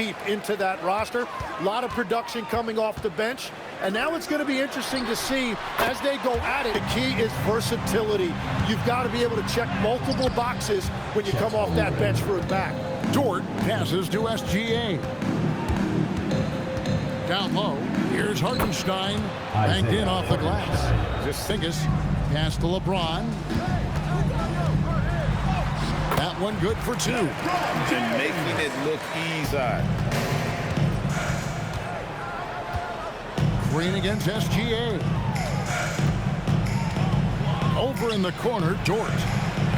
deep into that roster. A lot of production coming off the bench. And now it's going to be interesting to see as they go at it. The key is versatility. You've got to be able to check multiple boxes when you come off that bench for a back. Dort passes to SGA. Down low, here's Hartenstein, banked in off the glass. Just Fingus, pass to LeBron. That one good for two. And making it look easy. Green against SGA. Over in the corner, Dort.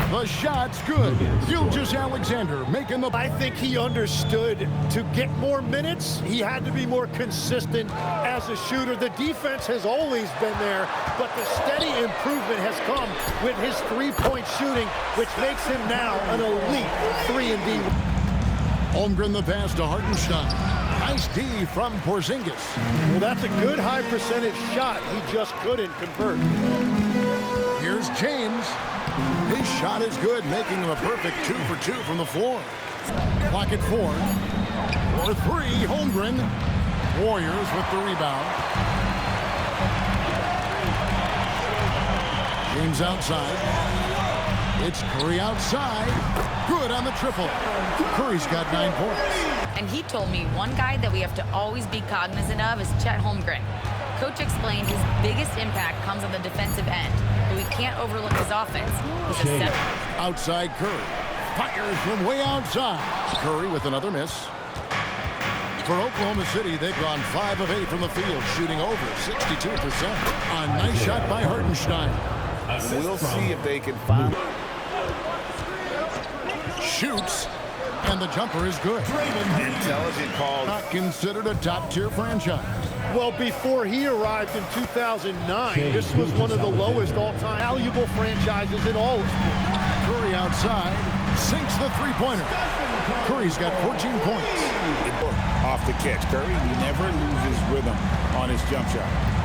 The shot's good. Gilgeous-Alexander making the... I think he understood to get more minutes, he had to be more consistent as a shooter. The defense has always been there, but the steady improvement has come with his three-point shooting, which makes him now an elite 3-and-D. Holmgren the pass to Hartenstein. Nice D from Porzingis. Well, that's a good high percentage shot. He just couldn't convert. Here's James. His shot is good, making him a perfect 2 for 2 from the floor. Clock at 4. For 3, Holmgren. Warriors with the rebound. James outside. It's Curry outside. Good on the triple. Curry's got 9 points. And he told me one guy that we have to always be cognizant of is Chet Holmgren. Coach explained his biggest impact comes on the defensive end, but we can't overlook his offense. He's a 7. Outside Curry. Fires from way outside. Curry with another miss. For Oklahoma City, they've gone 5 of 8 from the field, shooting over 62%. A nice shot by Hartenstein. We'll see if they can find... Shoots. And the jumper is good. Intelligent call. Not considered a top-tier franchise. Well, before he arrived in 2009, this was one of the lowest all-time valuable franchises in all of sports. Curry outside, sinks the three-pointer. Curry's got 14 points. Off the catch. Curry never loses rhythm on his jump shot.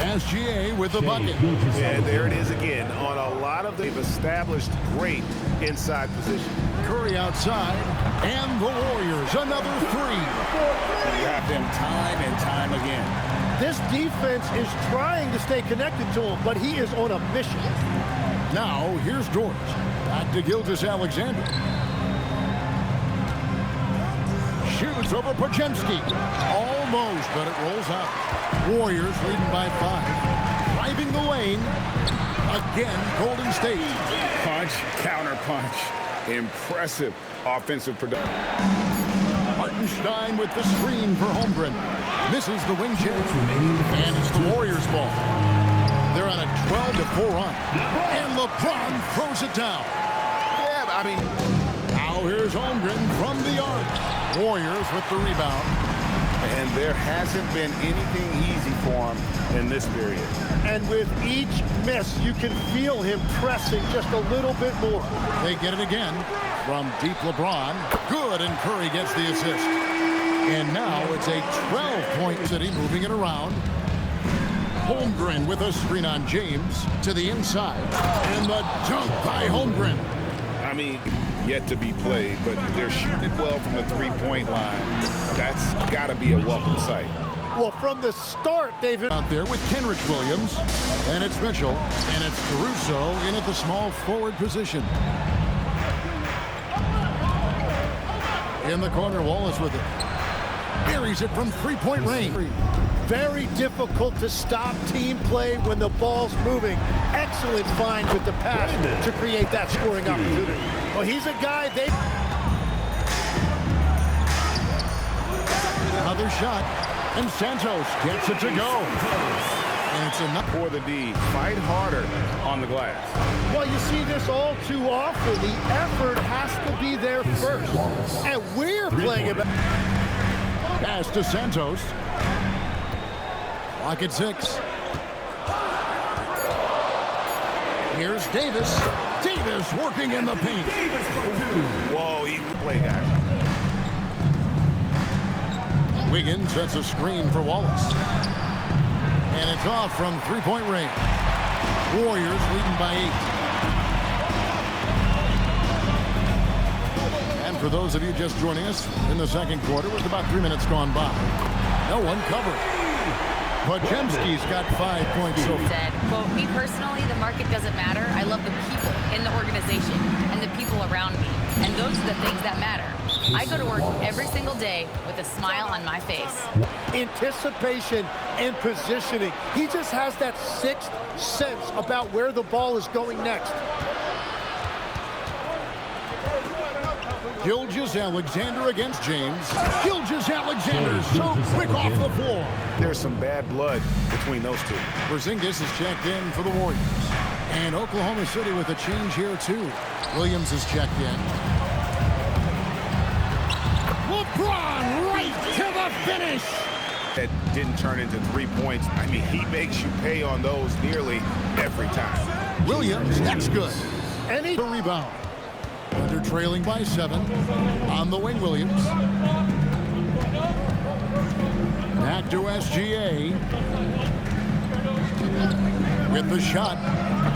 SGA with the bucket. And there it is again. On a lot of they've established great inside position. Curry outside, and the Warriors another 3. You got them time and time again. This defense is trying to stay connected to him, but he is on a mission. Now here's Dort. Back to Gilgeous-Alexander. Shoots over Podziemski. Almost, but it rolls out. Warriors leading by 5. Driving the lane. Again, Golden State. Punch, counter punch. Impressive offensive production. Hartenstein with the screen for Holmgren. Misses the wing chip. And it's the Warriors' ball. They're on a 12-4 run. And LeBron throws it down. Yeah, I mean... Now here's Holmgren from the arc. Warriors with the rebound. And there hasn't been anything easy for him in this period. And with each miss, you can feel him pressing just a little bit more. They get it again from deep LeBron. Good, and Curry gets the assist. And now it's a 12-point City moving it around. Holmgren with a screen on James to the inside. And the dunk by Holmgren. I mean, yet to be played, but they're shooting it well from the three-point line. That's got to be a welcome sight. Well, from the start, David. Out there with Kenrich Williams, and it's Mitchell, and it's Caruso in at the small forward position. In the corner, Wallace with it. Buries it from three-point range. Very difficult to stop team play when the ball's moving. Excellent find with the pass to create that scoring opportunity. Well, he's a guy they... Another shot, and Santos gets it to go. And it's enough for the D. Fight harder on the glass. Well, you see this all too often. The effort has to be there first. And we're playing about... Pass to Santos. Clock at 6. Here's Davis. Davis working in the paint. Whoa, he play guy. Wiggins sets a screen for Wallace. And it's off from three-point range. Warriors leading by 8. And For those of you just joining us in the second quarter, with about 3 minutes gone by. No one covered. Podziemski's got 5 points so far. Said, quote, me personally, the market doesn't matter. I love the people in the organization and the people around me. And those are the things that matter. I go to work every single day with a smile on my face. Anticipation and positioning. He just has that sixth sense about where the ball is going next. Gilgeous-Alexander against James. Gilgeous-Alexander so quick off the floor. There's some bad blood between those two. Porzingis is checked in for the Warriors. And Oklahoma City with a change here, too. Williams is checked in. LeBron right to the finish. That didn't turn into 3 points. I mean, he makes you pay on those nearly every time. Williams, that's good. And he The rebound. Under trailing by 7. On the wing, Williams. Back to SGA. With the shot.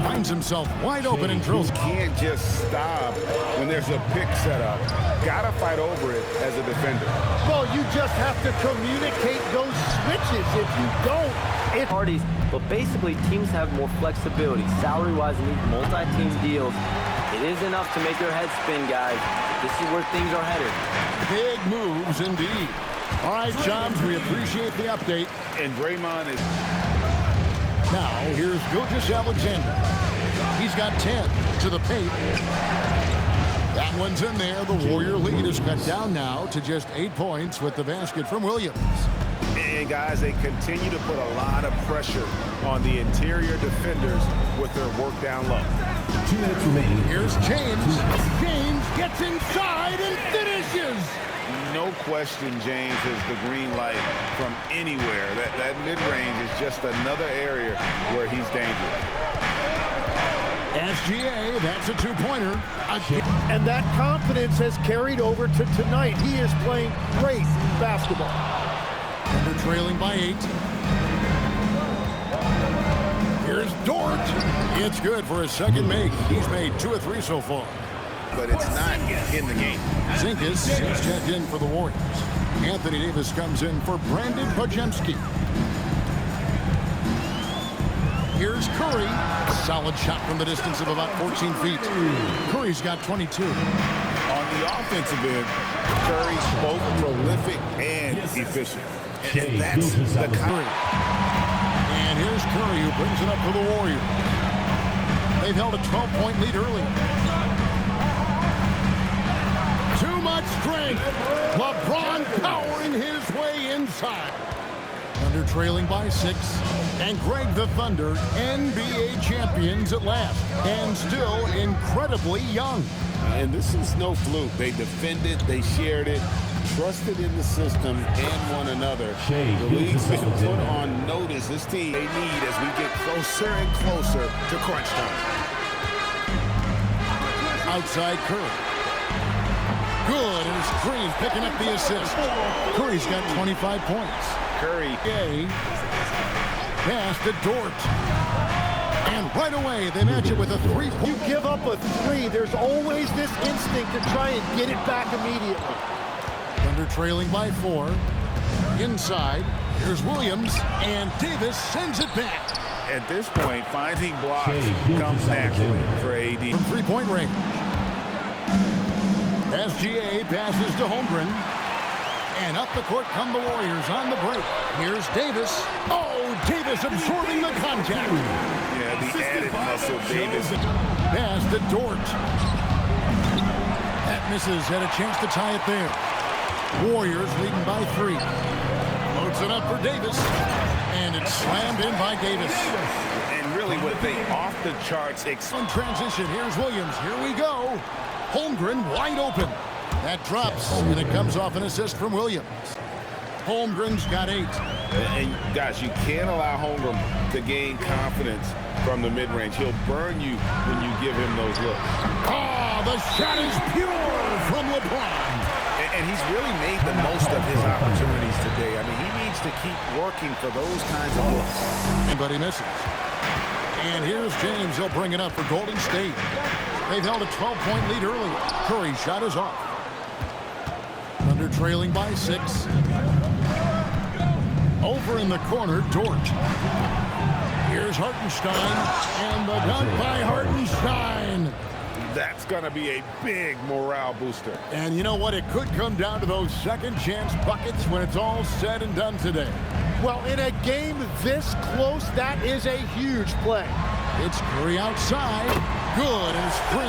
Finds himself wide open and drills. Can't just stop when there's a pick set up. Gotta fight over it as a defender. well, you just have to communicate those switches. If you don't, parties, but basically teams have more flexibility salary-wise in these multi-team deals. It is enough to make your head spin, guys. This is where things are headed. Big moves indeed. All right, Johns, we appreciate the update. And Draymond is... Now, here's Gilgeous-Alexander. He's got 10 to the paint. That one's in there. The Warrior lead is cut down now to just 8 points with the basket from Williams. And, guys, they continue to put a lot of pressure on the interior defenders with their work down low. 2 minutes remaining. Here's James. James gets inside and finishes. No question James has the green light from anywhere. That mid-range is just another area where he's dangerous. SGA, that's a 2-pointer. and that confidence has carried over to tonight. He is playing great basketball. They're trailing by 8. Here's Dort. It's good for his second make. He's made 2 of 3 so far. But it's not in the game. Zinkas is checked in for the Warriors. Anthony Davis comes in for Brandon Podziemski. Here's Curry. Solid shot from the distance of about 14 feet. Curry's got 22. On the offensive end, Curry's both prolific and efficient. And that's the Curry. And here's Curry, who brings it up for the Warriors. They've held a 12-point lead early. Too much strength. LeBron powering his way inside. Thunder trailing by 6. And Greg the Thunder, NBA champions at last. And still incredibly young. And this is no fluke. They defended, they shared it, trusted in the system and one another. The league's been put on notice. This team they need as we get closer and closer to crunch time. Outside Curry. Good, and it's Green picking up the assist. Curry's got 25 points. Curry. Pass to Dort. And right away, they match it with a 3-point. You give up a 3, there's always this instinct to try and get it back immediately. Thunder trailing by 4. Inside, here's Williams, and Davis sends it back. At this point, finding blocks comes naturally for AD. From 3-point range. SGA passes to Holmgren. And up the court come the Warriors on the break. Here's Davis. Oh, Davis absorbing the contact. Yeah, the added muscle, Davis. Pass to Dort. That misses. Had a chance to tie it there. Warriors leading by 3. Loads it up for Davis. And it's slammed in by Davis. And really with the off-the-charts On transition, here's Williams. Here we go. Holmgren wide open. That drops, and it comes off an assist from Williams. Holmgren's got 8. And guys, you can't allow Holmgren to gain confidence from the mid-range. He'll burn you when you give him those looks. Oh, the shot is pure from LeBron. And he's really made the most of his opportunities today. I mean, he needs to keep working for those kinds of looks. But he misses. And here's James. He'll bring it up for Golden State. They've held a 12-point lead early. Curry's shot is off. Thunder trailing by 6. Over in the corner, Dort. Here's Hartenstein, and the dunk by Hartenstein. That's going to be a big morale booster. And you know what? It could come down to those second chance buckets when it's all said and done today. Well, in a game this close, that is a huge play. It's Curry outside. Good, and it's free.